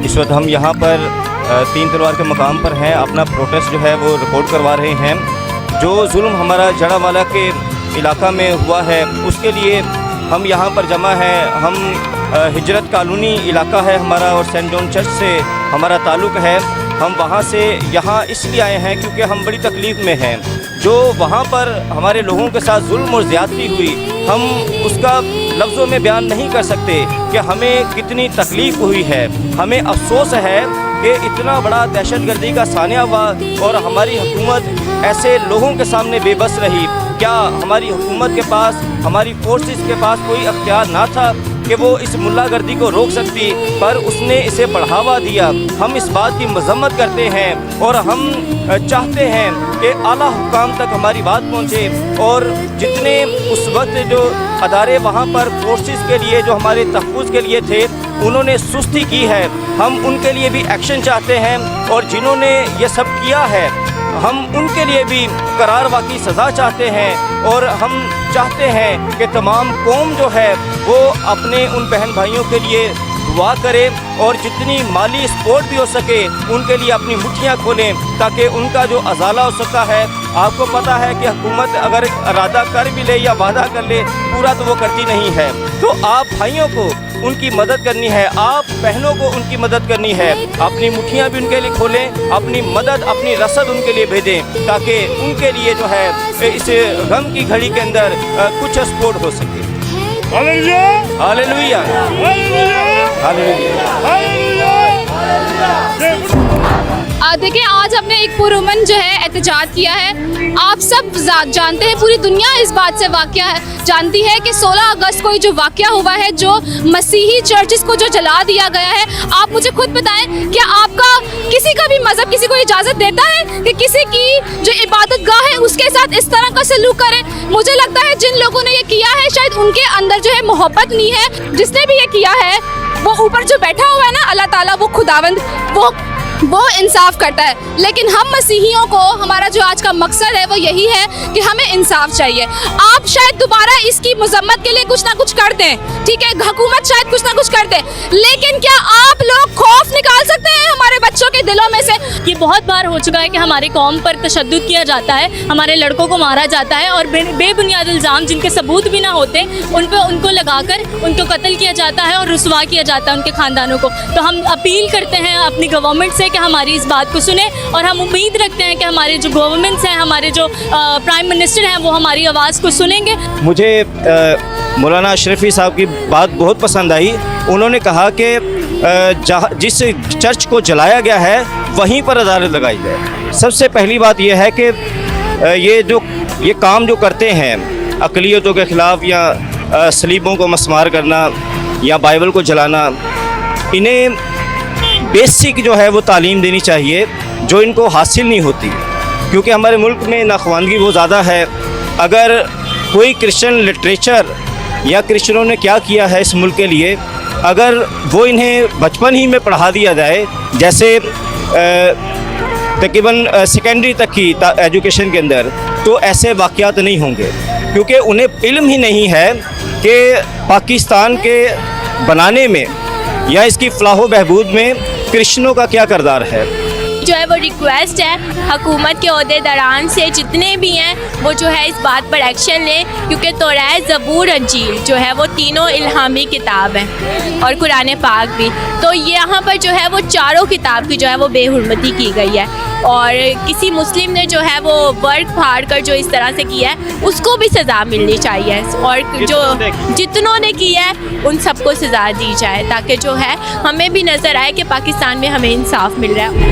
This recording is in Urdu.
اس وقت ہم یہاں پر تین تلوار کے مقام پر ہیں، اپنا پروٹیسٹ جو ہے وہ رپورٹ کروا رہے ہیں۔ جو ظلم ہمارا جڑا والا کے علاقہ میں ہوا ہے اس کے لیے ہم یہاں پر جمع ہیں۔ ہم ہجرت کالونی علاقہ ہے ہمارا اور سینٹ جان چرچ سے ہمارا تعلق ہے۔ ہم وہاں سے یہاں اس لیے آئے ہیں کیونکہ ہم بڑی تکلیف میں ہیں۔ جو وہاں پر ہمارے لوگوں کے ساتھ ظلم اور زیادتی ہوئی، ہم اس کا لفظوں میں بیان نہیں کر سکتے کہ ہمیں کتنی تکلیف ہوئی ہے۔ ہمیں افسوس ہے کہ اتنا بڑا دہشت گردی کا سانحہ ہوا اور ہماری حکومت ایسے لوگوں کے سامنے بے بس رہی۔ کیا ہماری حکومت کے پاس، ہماری فورسز کے پاس کوئی اختیار نہ تھا کہ وہ اس ملا گردی کو روک سکتی؟ پر اس نے اسے بڑھاوا دیا۔ ہم اس بات کی مذمت کرتے ہیں اور ہم چاہتے ہیں کہ اعلیٰ حکام تک ہماری بات پہنچے، اور جتنے اس وقت جو ادارے وہاں پر فورسز کے لیے جو ہمارے تحفظ کے لیے تھے انہوں نے سستی کی ہے، ہم ان کے لیے بھی ایکشن چاہتے ہیں، اور جنہوں نے یہ سب کیا ہے ہم ان کے لیے بھی قرار واقعی سزا چاہتے ہیں۔ اور ہم چاہتے ہیں کہ تمام قوم جو ہے وہ اپنے ان بہن بھائیوں کے لیے دعا کرے اور جتنی مالی سپورٹ بھی ہو سکے ان کے لیے اپنی مٹھیاں کھولیں تاکہ ان کا جو ازالہ ہو سکتا ہے۔ آپ کو پتہ ہے کہ حکومت اگر ارادہ کر بھی لے یا وعدہ کر لے پورا تو وہ کرتی نہیں ہے۔ تو آپ بھائیوں کو ان کی مدد کرنی ہے، آپ بہنوں کو ان کی مدد کرنی ہے، اپنی مٹھیاں بھی ان کے لیے کھولیں، اپنی مدد، اپنی رسد ان کے لیے بھیجیں تاکہ ان کے لیے جو ہے اس غم کی گھڑی کے اندر کچھ سپورٹ ہو سکے۔ ہاللیلویا، ہاللیلویا، ہاللیلویا۔ دیکھیں آج ہم نے ایک پرامن جو ہے احتجاج کیا ہے۔ آپ سب جانتے ہیں، پوری دنیا اس بات سے جانتی ہے کہ 16 اگست کو جو واقعہ ہوا ہے، جو مسیحی چرچز کو جو جلا دیا گیا ہے۔ آپ مجھے خود بتائیں کہ آپ کا کسی کا بھی مذہب کسی کو اجازت دیتا ہے کہ کسی کی جو عبادت گاہ ہے اس کے ساتھ اس طرح کا سلوک کریں؟ مجھے لگتا ہے جن لوگوں نے یہ کیا ہے شاید ان کے اندر جو ہے محبت نہیں ہے۔ جس نے بھی یہ کیا ہے وہ اوپر جو بیٹھا ہوا ہے نا اللہ تعالیٰ، وہ خداوند وہ انصاف کرتا ہے۔ لیکن ہم مسیحیوں کو ہمارا جو آج کا مقصد ہے وہ یہی ہے کہ ہمیں انصاف چاہیے۔ آپ شاید دوبارہ اس کی مذمت کے لیے کچھ نہ کچھ کر دیں، ٹھیک ہے، حکومت شاید کچھ نہ کچھ کر دے، لیکن کیا آپ لوگ خوف نکال سکتے ہیں ہمارے بچوں کے دلوں میں سے؟ یہ بہت بار ہو چکا ہے کہ ہماری قوم پر تشدد کیا جاتا ہے، ہمارے لڑکوں کو مارا جاتا ہے اور بے بنیاد الزام جن کے ثبوت بھی نہ ہوتے ان کو لگا کر ان کو قتل کیا جاتا ہے اور رسوا کیا جاتا ہے ان کے خاندانوں کو۔ تو ہم اپیل کرتے ہیں اپنی گورنمنٹ سے کہ ہماری اس بات کو سنیں، اور ہم امید رکھتے ہیں کہ ہمارے جو گورنمنٹس ہیں، ہمارے جو پرائم منسٹر ہیں وہ ہماری آواز کو سنیں گے۔ مجھے مولانا اشرفی صاحب کی بات بہت پسند آئی۔ انہوں نے کہا کہ جس چرچ کو جلایا گیا ہے وہیں پر عدالت لگائی جائے۔ سب سے پہلی بات یہ ہے کہ یہ کام جو کرتے ہیں اقلیتوں کے خلاف، یا صلیبوں کو مسمار کرنا یا بائبل کو جلانا، انہیں بیسک جو ہے وہ تعلیم دینی چاہیے جو ان کو حاصل نہیں ہوتی، کیونکہ ہمارے ملک میں ناخواندگی بہت زیادہ ہے۔ اگر کوئی کرسچن لٹریچر یا کرسچنوں نے کیا کیا ہے اس ملک کے لیے، اگر وہ انہیں بچپن ہی میں پڑھا دیا جائے، جیسے تقریباً سیکنڈری تک کی ایجوکیشن کے اندر، تو ایسے واقعات نہیں ہوں گے، کیونکہ انہیں علم ہی نہیں ہے کہ پاکستان کے بنانے میں یا اس کی فلاح و بہبود میں کرسچنوں کا کیا کردار ہے۔ جو ہے وہ ریکویسٹ ہے حکومت کے عہدیداران سے جتنے بھی ہیں وہ جو ہے اس بات پر ایکشن لیں، کیونکہ توراۃ، زبور، انجیل جو ہے وہ تینوں الہامی کتاب ہیں، اور قرآن پاک بھی۔ تو یہاں پر جو ہے وہ چاروں کتاب کی جو ہے وہ بے حرمتی کی گئی ہے، اور کسی مسلم نے جو ہے وہ ورک پھاڑ کر جو اس طرح سے کیا ہے اس کو بھی سزا ملنی چاہیے، اور جو جتنوں نے کیا ہے ان سب کو سزا دی جائے، تاکہ جو ہے ہمیں بھی نظر آئے کہ پاکستان میں ہمیں انصاف مل رہا ہے۔